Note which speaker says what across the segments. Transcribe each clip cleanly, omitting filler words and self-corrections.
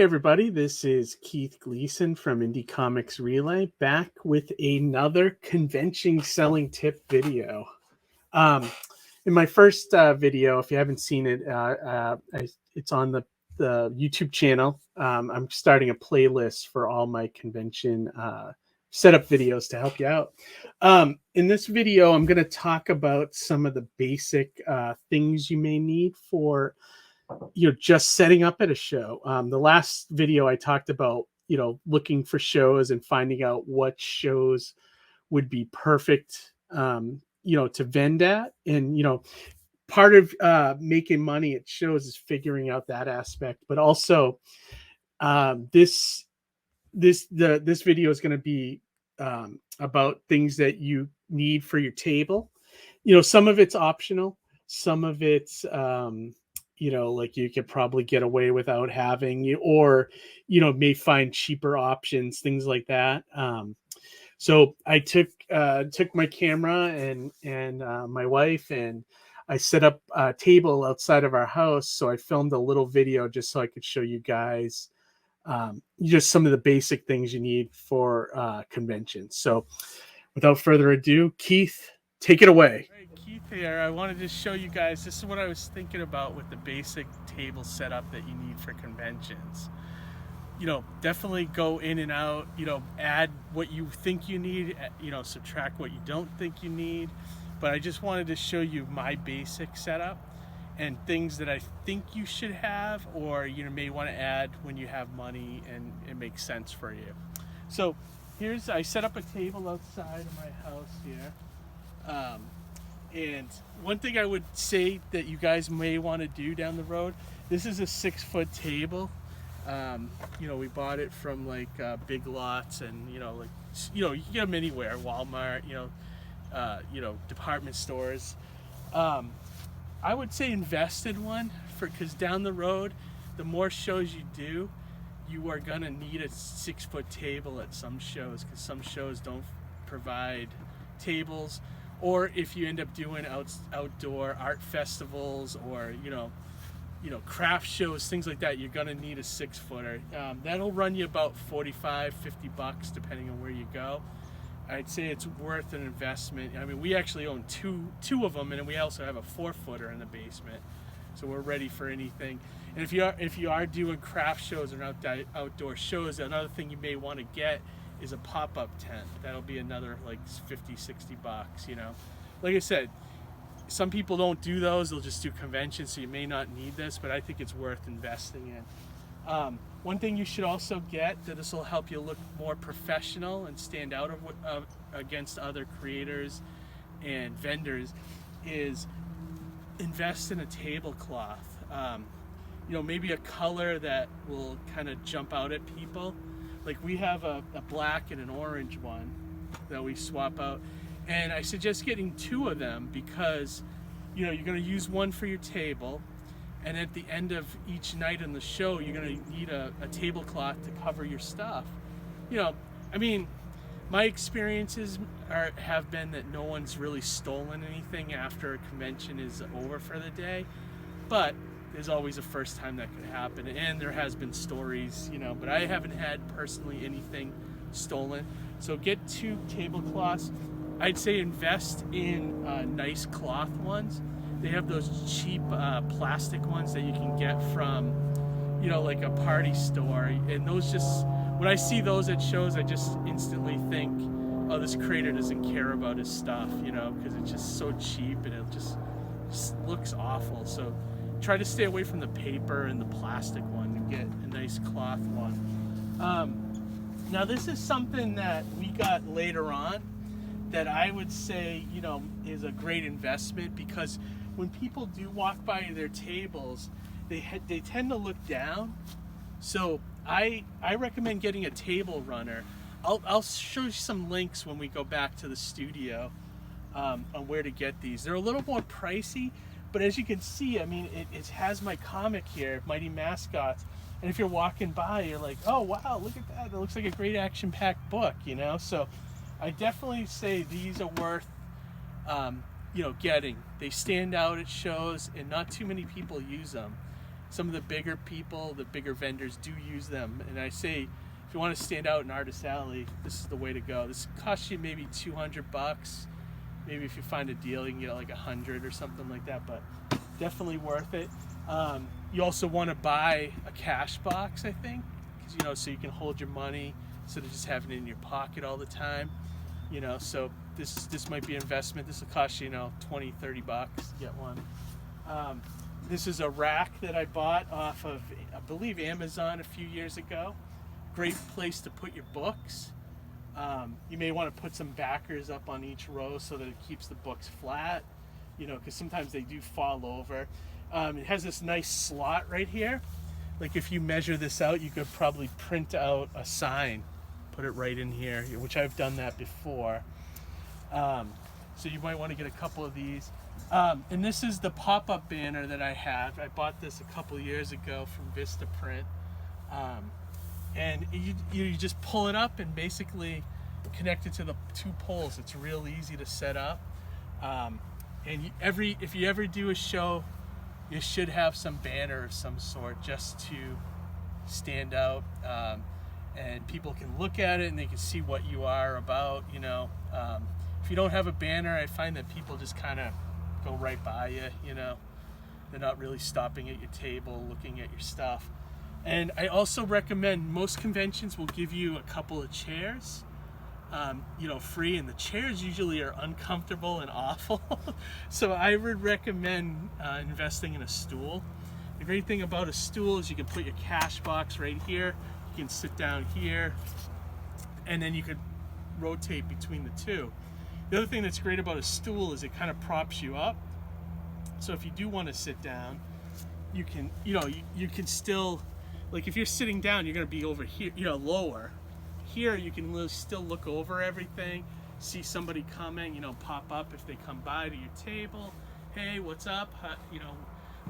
Speaker 1: everybody, this is Keith Gleason from Indie Comics Relay, back with another convention selling tip video. In my first video, if you haven't seen it, it's on the YouTube channel. I'm starting a playlist for all my convention setup videos to help you out. In this video, I'm going to talk about some of the basic things you may need for just setting up at a show. The last video I talked about looking for shows and finding out what shows would be perfect to vend at. And part of making money at shows is figuring out that aspect, but also this video is going to be about things that you need for your table. Some of it's optional, some of it's like you could probably get away without having, or may find cheaper options, things like that. So I took my camera and my wife, and I set up a table outside of our house. So I filmed a little video just so I could show you guys just some of the basic things you need for conventions. So without further ado, Keith, take it away. Keith here. I wanted to show you guys, this is what I was thinking about with the basic table setup that you need for conventions. Definitely go in and out, add what you think you need, subtract what you don't think you need. But I just wanted to show you my basic setup and things that I think you should have, or may want to add when you have money and it makes sense for you. So I set up a table outside of my house here. And one thing I would say that you guys may want to do down the road, this is a 6-foot table. We bought it from like Big Lots, and you can get them anywhere, Walmart, department stores. I would say invest in one, because down the road, the more shows you do, you are gonna need a 6-foot table at some shows, because some shows don't provide tables. Or if you end up doing outdoor art festivals or craft shows, things like that, you're gonna need a 6-footer. That'll run you about $45-50 depending on where you go. I'd say it's worth an investment. I mean, we actually own two of them, and we also have a 4-footer in the basement, so we're ready for anything. And if you are doing craft shows or outdoor shows, another thing you may want to get is a pop-up tent. That'll be another like $50-60. Like I said, some people don't do those, they'll just do conventions, so you may not need this, but I think it's worth investing in. One thing you should also get, that this will help you look more professional and stand out against other creators and vendors, is invest in a tablecloth. Maybe a color that will kind of jump out at people. Like we have a black and an orange one that we swap out. And I suggest getting 2 of them, because you're going to use one for your table, and at the end of each night in the show, you're going to need a tablecloth to cover your stuff. My experiences have been that no one's really stolen anything after a convention is over for the day, but there's always a first time that could happen, and there has been stories, but I haven't had personally anything stolen. So get 2 tablecloths. I'd say invest in nice cloth ones. They have those cheap plastic ones that you can get from, like a party store. And those when I see those at shows, I just instantly think, oh, this creator doesn't care about his stuff, because it's just so cheap and it just looks awful. So try to stay away from the paper and the plastic one and get a nice cloth one. Now this is something that we got later on that I would say, is a great investment, because when people do walk by their tables, they tend to look down. So I recommend getting a table runner. I'll show you some links when we go back to the studio on where to get these. They're a little more pricey, but as you can see, it has my comic here, Mighty Mascots. And if you're walking by, you're like, oh wow, look at that. That looks like a great action-packed book, So I definitely say these are worth, getting. They stand out at shows, and not too many people use them. some of the bigger people, the bigger vendors do use them. And I say, if you want to stand out in Artist Alley, this is the way to go. This costs you maybe $200. Maybe if you find a deal, you can get like 100 or something like that, but definitely worth it. You also want to buy a cash box, I think, so you can hold your money instead of just having it in your pocket all the time. So this might be an investment. This will cost you, $20-30 to get one. This is a rack that I bought off of, I believe, Amazon a few years ago. Great place to put your books. You may want to put some backers up on each row so that it keeps the books flat, because sometimes they do fall over. It has this nice slot right here. Like if you measure this out, you could probably print out a sign, put it right in here, which I've done that before. So you might want to get a couple of these. And this is the pop-up banner that I have. I bought this a couple years ago from Vistaprint. And you just pull it up and basically connect it to the 2 poles. It's real easy to set up. And if you ever do a show, you should have some banner of some sort just to stand out. And people can look at it and they can see what you are about. If you don't have a banner, I find that people just kind of go right by you. They're not really stopping at your table, looking at your stuff. And I also recommend, most conventions will give you a couple of chairs, free, and the chairs usually are uncomfortable and awful. So I would recommend investing in a stool. The great thing about a stool is you can put your cash box right here, you can sit down here, and then you could rotate between the two. The other thing that's great about a stool is it kind of props you up. So if you do want to sit down, you can, you can still, like if you're sitting down, you're going to be over here, lower. Here you can still look over everything, see somebody coming, pop up if they come by to your table. Hey, what's up?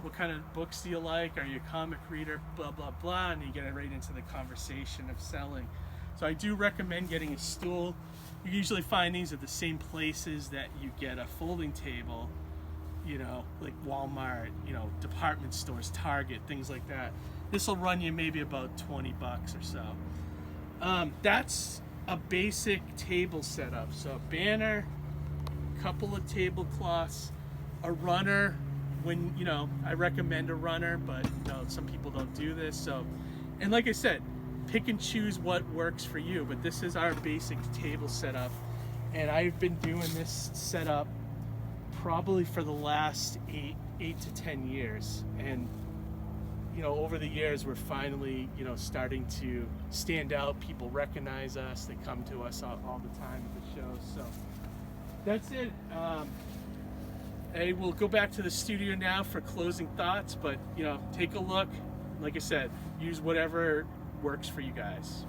Speaker 1: What kind of books do you like? Are you a comic reader? Blah, blah, blah. And you get right into the conversation of selling. So I do recommend getting a stool. You usually find these at the same places that you get a folding table, like Walmart, department stores, Target, things like that. This will run you maybe about $20 or so. That's a basic table setup. So a banner, a couple of tablecloths, a runner. When, I recommend a runner, but some people don't do this. So, and like I said, pick and choose what works for you, but this is our basic table setup. And I've been doing this setup probably for the last 8 to 10 years. And, over the years, we're finally, starting to stand out. People recognize us. They come to us all the time at the show. So that's it. I will go back to the studio now for closing thoughts, but, take a look. Like I said, use whatever works for you guys.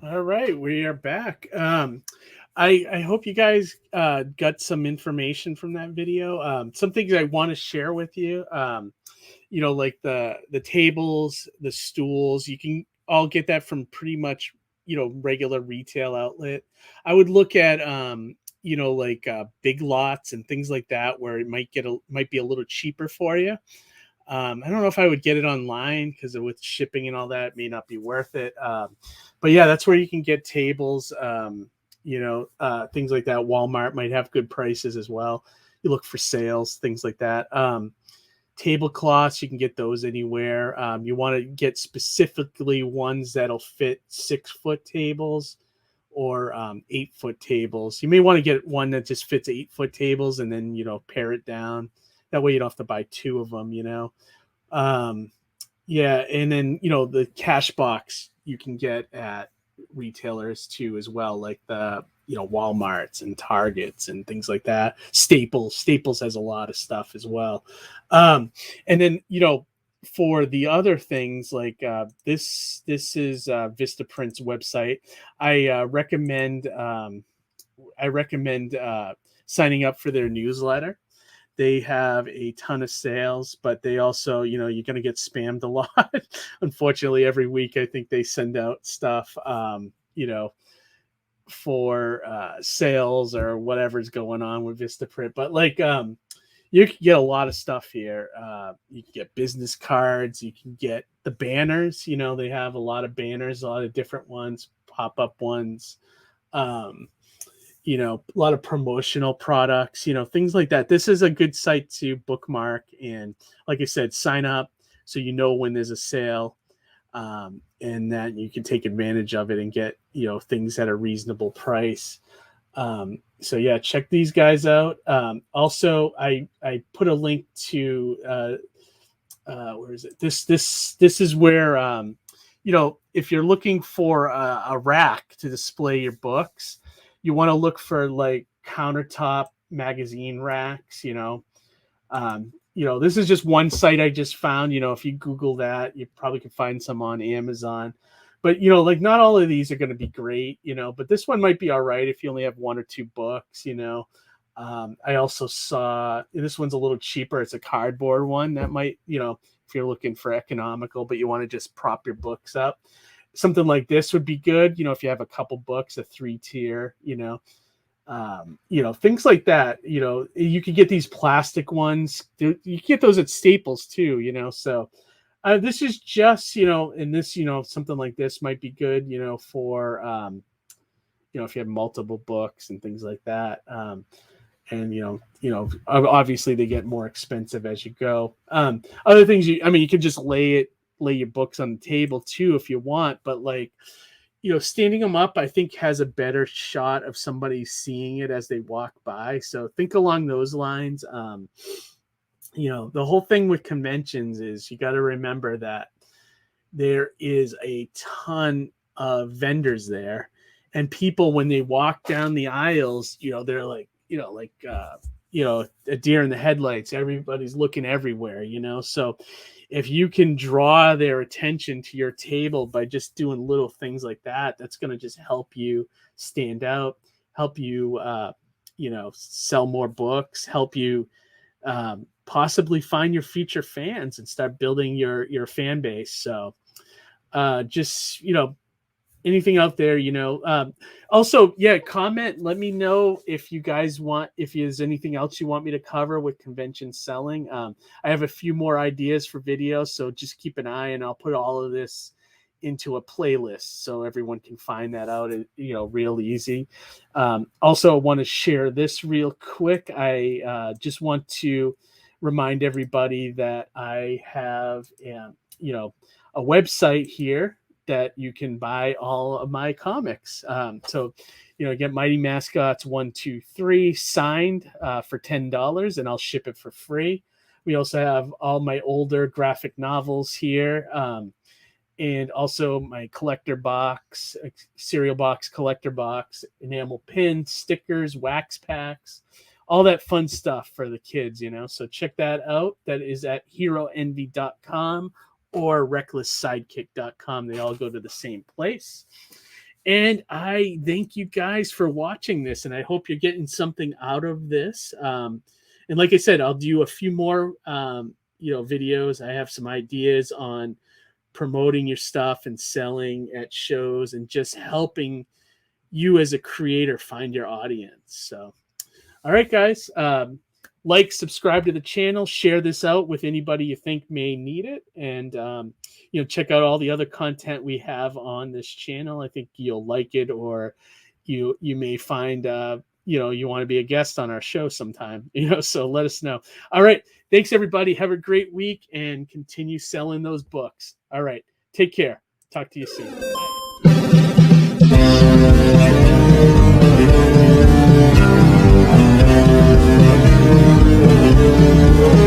Speaker 1: All right, we are back. I hope you guys got some information from that video. Some things I want to share with you, like the tables, the stools, you can all get that from pretty much, regular retail outlet. I would look at, like Big Lots and things like that, where it might be a little cheaper for you. I don't know if I would get it online because with shipping and all that, it may not be worth it. But yeah, that's where you can get tables, things like that. Walmart might have good prices as well. You look for sales, things like that. Tablecloths, you can get those anywhere. You want to get specifically ones that'll fit 6-foot tables or 8-foot tables. You may want to get one that just fits 8-foot tables and then, pare it down. That way you don't have to buy 2 of them, Yeah. And then, the cash box you can get at retailers too, as well. Like the, Walmarts and Targets and things like that. Staples has a lot of stuff as well. And then, for the other things like this is Vistaprint's website. I recommend signing up for their newsletter. They have a ton of sales, but they also, you're going to get spammed a lot. Unfortunately, every week I think they send out stuff, for sales or whatever's going on with Vistaprint. But You can get a lot of stuff here. You can get business cards. You can get the banners. They have a lot of banners, a lot of different ones, pop-up ones. Um, a lot of promotional products, things like that. This is a good site to bookmark and, like I said, sign up so when there's a sale, and that you can take advantage of it and get things at a reasonable price. So yeah, check these guys out. Also, I put a link to where is it? This is where if you're looking for a rack to display your books, you want to look for like countertop magazine racks. This is just one site I just found. If you Google that, you probably can find some on Amazon. But like not all of these are going to be great, but this one might be all right if you only have one or two books. I also saw this one's a little cheaper. It's a cardboard one that might, if you're looking for economical, but you want to just prop your books up. Something like this would be good, if you have a couple books, a 3-tier, things like that. You could get these plastic ones. You can get those at Staples too, so this is just, and this, something like this might be good, for, if you have multiple books and things like that. And, obviously they get more expensive as you go. Other things, you could just lay your books on the table too, if you want, but like, standing them up, I think has a better shot of somebody seeing it as they walk by. So think along those lines. The whole thing with conventions is you got to remember that there is a ton of vendors there, and people, when they walk down the aisles, they're like, a deer in the headlights. Everybody's looking everywhere, so if you can draw their attention to your table by just doing little things like that, that's going to just help you stand out, help you, sell more books, help you, possibly find your future fans and start building your fan base. So just anything out there, also, yeah, comment, let me know if you guys if there's anything else you want me to cover with convention selling. I have a few more ideas for videos, so just keep an eye, and I'll put all of this into a playlist so everyone can find that out, real easy. Also, I want to share this real quick. I just want to remind everybody that I have a website here that you can buy all of my comics. So get Mighty Mascots 1, 2, 3 signed for $10, and I'll ship it for free. We also have all my older graphic novels here, and also my collector box, cereal box, collector box, enamel pins, stickers, wax packs, all that fun stuff for the kids, So check that out. That is at heroenvy.com or recklesssidekick.com. They all go to the same place. And I thank you guys for watching this, and I hope you're getting something out of this. And like I said, I'll do a few more, videos. I have some ideas on promoting your stuff and selling at shows and just helping you as a creator find your audience. So, all right, guys, like, subscribe to the channel, share this out with anybody you think may need it. And, check out all the other content we have on this channel. I think you'll like it, or you may find, you want to be a guest on our show sometime, so let us know. All right. Thanks, everybody. Have a great week and continue selling those books. All right. Take care. Talk to you soon. Bye.